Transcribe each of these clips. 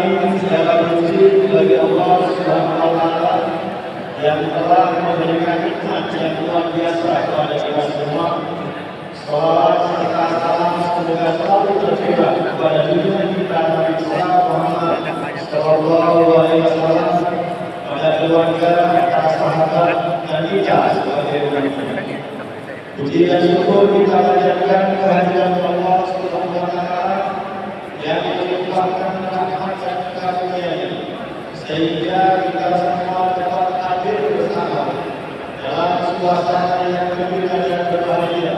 alamin, segala puji bagi Allah Subhanahu wa taala yang telah memberikan nikmat yang luar biasa kepada kita semua. Salawat serta salam semoga selalu tercurah kepada junjungan kita Nabi Muhammad sallallahu alaihi wasallam, pada keluarga, para sahabat dan kita sebagai umatnya. Puji dan syukur kita panjatkan kehadiran Allah Subhanahu wa taala yang melimpahkan rahmat dan karunia-Nya sehingga kita semua dapat hadir bersama dalam suasana yang gembira dan berbahagia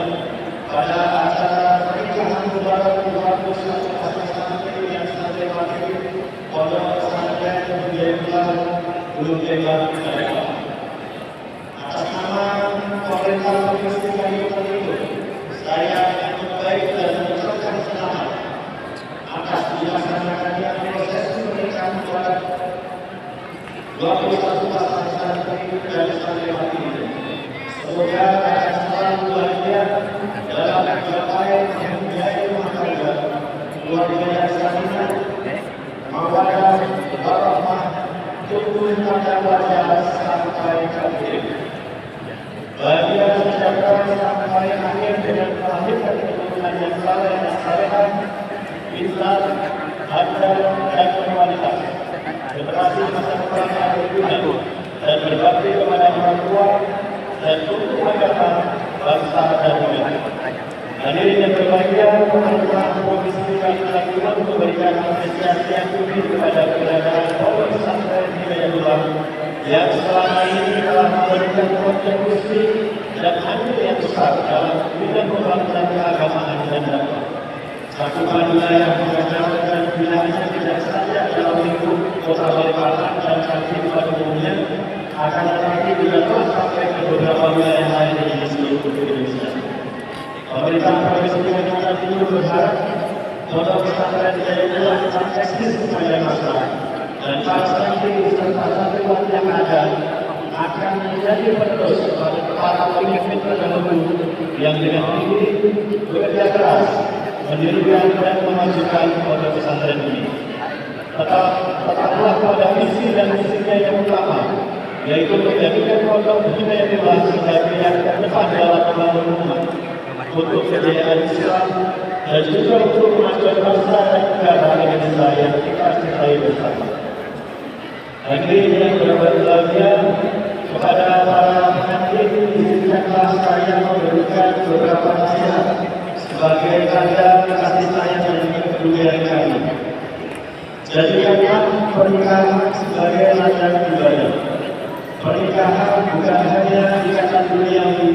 pada acara pernikahan mubarak 21 santri yang sedang wakil Pondok Pesantren Bendungan Gunung Jembatan Jakarta. Atas nama pemerintah Provinsi Kalimantan Timur, saya menyambut baik dan mengucapkan selamat atas dilaksanakannya proses pernikahan mubarak 21 pasang santri dari Santriwati ini. Semoga akan selalu bahagia dalam mencapai membiayai rumah tangga, keluarga yang sakinah, mawaddah, warahmah, tumbuh pada wajah sampai akhir. Bahagia sejahtera sampai akhir dengan melahirkan keturunan yang saleh dan salehah, Islam, adil dan berkualitas, generasi masa depan yang berguna dan berbakti kepada orang tua dan untuk agama, bangsa dan negara. Hadirin yang berbahagia, pemerintah Provinsi Kalimantan Timur memberikan apresiasi yang tinggi kepada keberadaan Pondok Pesantren Hidayatullah yang selama ini telah memberikan kontribusi dan andil yang besar dalam bidang pembangunan keagamaan dan dakwah. Cakupan wilayah pengajaran dan wilayahnya tidak saja dalam lingkup Kota Balikpapan dan Kaltim pada umumnya, akan tetapi juga telah sampai ke beberapa wilayah lain di seluruh Indonesia. Pemerintah Provinsi Kalimantan Timur berharap Pondok Pesantren Hidayatullah tetap eksis sepanjang masa dan para santri serta santriwati yang ada akan menjadi penerus pada para pemimpin terdahulu yang dengan tinggi bekerja keras mendirikan dan memajukan Pondok Pesantren ini. Tetaplah pada visi dan misinya yang utama, yaitu menjadikan Pondok Hidayatullah sebagai yang terdepan dalam membangun umat, untuk kejayaan Islam dan juga untuk kemajuan bangsa dan negara Indonesia yang kita cintai bersama. Hadirin yang berbahagia, kepada para pengantin izinkanlah saya memberikan beberapa nasihat sebagai tanda kasih sayang dan kepedulian kami. Jadikanlah pernikahan sebagai ladang ibadah. Pernikahan bukan hanya ikatan duniawi,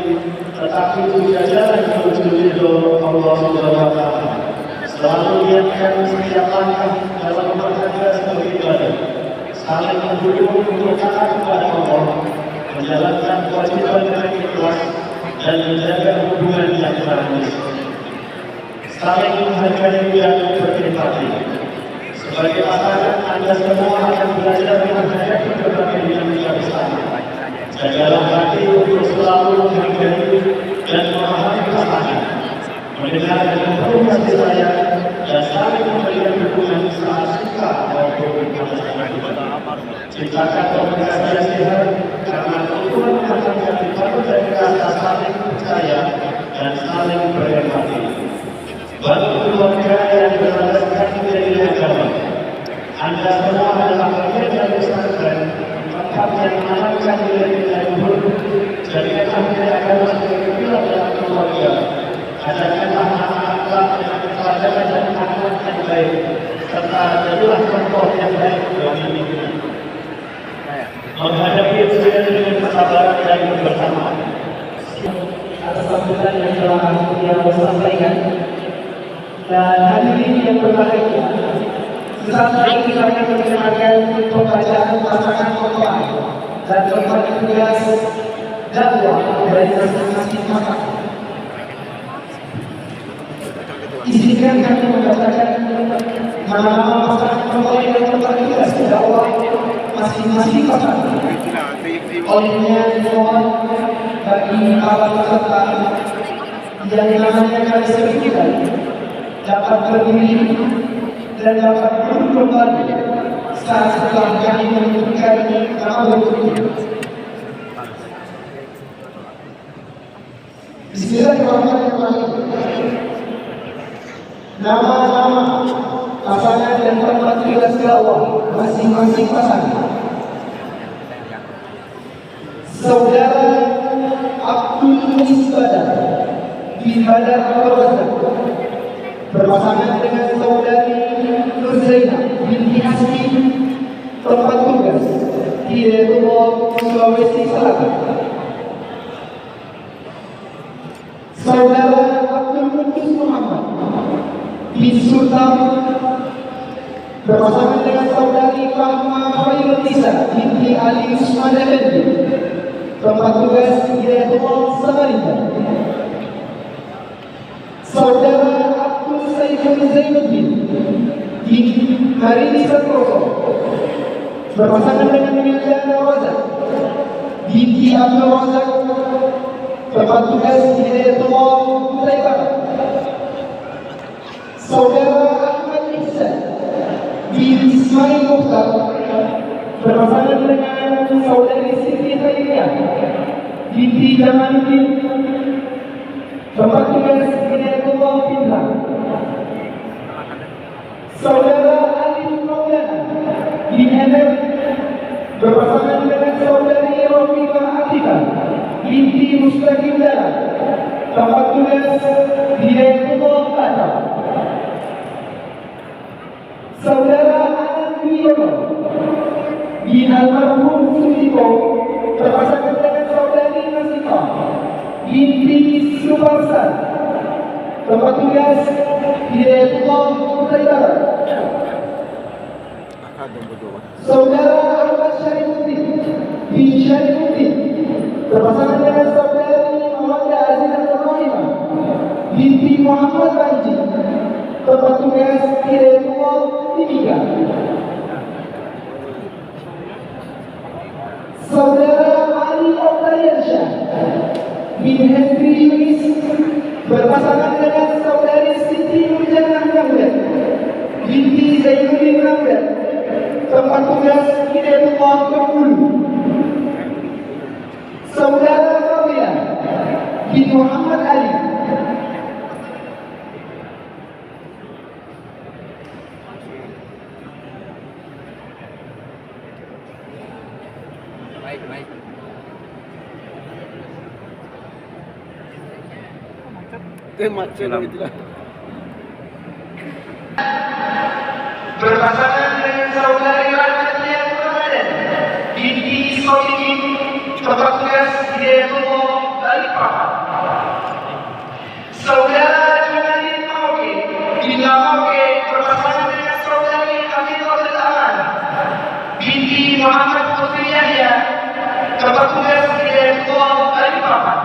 tetapi juga jalan menuju ridho Allah Subhanahu wa taala. Selalu lihatkan setiap langkah dalam rumah tangga sebagai ibadah, saling mendukung untuk taat kepada Allah, menjalankan kewajiban dengan ikhlas dan menjaga hubungan yang harmonis, saling menghargai dan berempati. Sebagai pasangan, Anda semua akan belajar menghadapi berbagai dinamika bersama. Jagalah hati untuk selalu menghargai dan memahami pasangan, mendengar dan mempenuhi kasih sayang, dan saling memberikan dukungan saat suka maupun berduka. Ciptakan komunikasi yang sehat, karena hubungan rumah tangga dibangun dari rasa saling percaya dan saling berempati. Bantu keluarga yang berlandaskan nilai agama. Anda semua adalah bagian dari pesantren, tempat yang menanamkan nilai-nilai luhur. Jadikanlah nilai agama sebagai pilar dalam keluarga. Ajarkanlah anak-anak dengan keteladanan dan akhlak yang baik, serta jadilah contoh yang baik bagi lingkungan. Menghadapi ujian dengan kesabaran dan kebersamaan. Atas sambutan yang telah beliau sampaikan. Dan hadirin yang berbahagia, sesaat lagi kita akan mendengarkan pembacaan pasangan khotbah dan berbagi tugas dakwah dari masing-masing pasangan. Izinkan kami membacakan nama-nama pasangan khotbah yang berbagi tugas dakwah masing-masing pasangan. Olehnya dimohon bagi para peserta yang namanya kami sebutkan dapat berdiri dan dapat duduk kembali saat setelah kami menentukan nama berikutnya. Bismillahirrahmanirrahim. Nama-nama pasangan dan tempat tugas dakwah masing-masing pasangan. Saudara Abdul Isbadar bin Badar Al-Razak berpasangan dengan saudari Nur Zainab binti Hasbi, tempat tugas di Depok, Sulawesi Selatan. Saudara Abdul Qudus Muhammad bin Sultan berpasangan dengan saudari Fahma Khairul Nisa binti Ali Usman Effendi, tempat tugas di Depok, Samarinda. Saudara Abdul Saiful Zainuddin bin Harini Santoso berpasangan dengan Miliana Razak binti Abdul Razak, tempat tugas di Depok, Kutai Barat. Saudara Ahmad Ihsan bin Ismail Mukhtar berpasangan dengan saudari Siti Khairiyah binti Jamaluddin, tempat tugas di Depok, Pinang. Saudara Alif Maulana bin Emer berpasangan dengan saudari Rafiqah Atifah binti Mustaqim Dara, tempat tugas di Depok, Batam. Saudara Anan Wiyono bin almarhum Sudiko berpasangan dengan saudari Nasifah binti Suparsan, tempat tugas di Depok, Kutai Barat. Saudara Ahmad Syarifuddin bin Syarifuddin berpasangan dengan saudari Mawaddah Aziza Rahimah binti Muhammad Panji, tempat tugas di Depok, Timika. Saudara Ali Oktariansyah bin Hendri Yunis berpasangan dengan saudari Siti Nurjanah Namdat binti Zainuddin Namdat, tempat tugas di Depok, Bengkulu. Saudara Fadilah bin Muhammad Ali berpasangan dengan saudari Rahmatia Ramadan binti Solihin, tempat tugas di Depok, Balikpapan. Saudara Junaidin Mauke bin Lamauke berpasangan dengan saudari Hafidhatul Aman binti Muhammad Putri Yahya, tempat tugas di Depok, Balikpapan.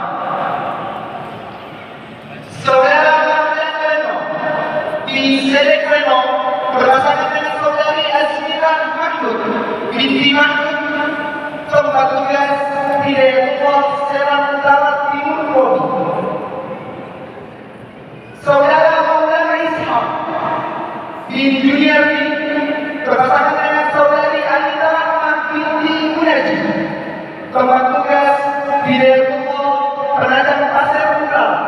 Saudara Mahmud Beno bin Sedek Beno berpasangan dengan saudari Azmirah Mahmud binti Mahmud, tempat tugas di Depok, Serang Utara, Timur Bodi. Saudara Maulana Ishaq bin Juniardi berpasangan dengan saudari Anita Rahmat binti Munaji, tempat tugas di Depok, Penajam Pasir Utara.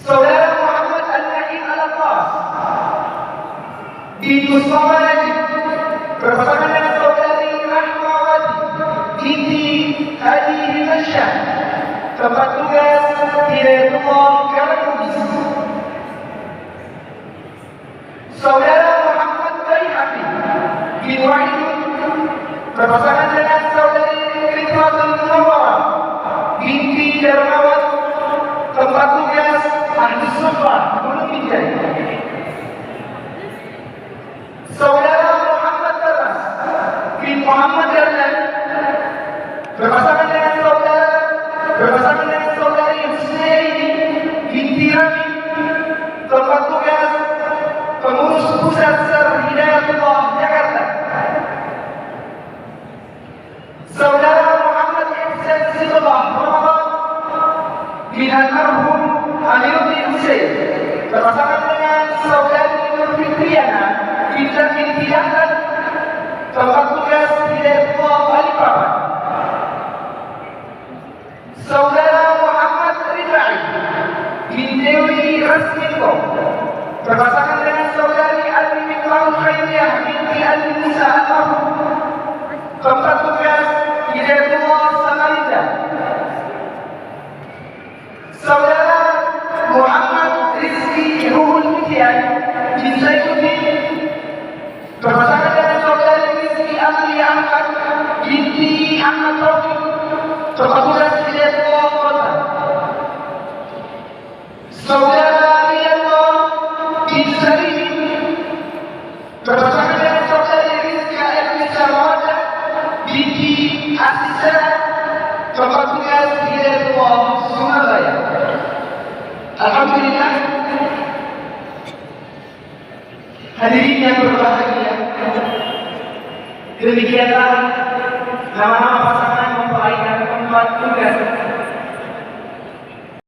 Saudara Muhammad Al-Nahim Al-Abbas bin Mustafa Najib berpasangan dengan saudari Rahmawati binti Hadi Himasyah, tempat tugas di Depok, Karangkubis. Saudara Muhammad Baihaqi bin Wahid berpasangan dengan saudari Ridwatul Munawwarah binti Darmawat, tempat tugas Ahlus Sunnah Gunung Binjai. Saudara Muhammad Baras bin Muhammad Darlan berpasangan dengan saudari Husnaini binti Rami, tempat tugas pengurus pusat Sar Hidayatullah, Jakarta. Saudara Muhammad Ihsan Sidullah Ramadan bin almarhum Amiruddin Hussein berpasangan dengan resmiko berpasangan dengan saudari Ali Miklau Khairiyah binti Ali Nisa almarhum, keempat tugas Hidayatullah Samarinda, saudara Muhammad Rizki Ruhul Mutian bin Zainuddin berpasangan dengan saudari Rizki Amalia Ahmad binti Ahmad Taufik, keempat tugas Hidayatullah Kota, saudara Riyadullah bin Salim berpasangan dengan saudari Rizka Elisa Mawadah binti Asisa, keempat tugas Hidayatullah Surabaya. Alhamdulillah, hadirin yang berbahagia, demikianlah nama-nama pasangan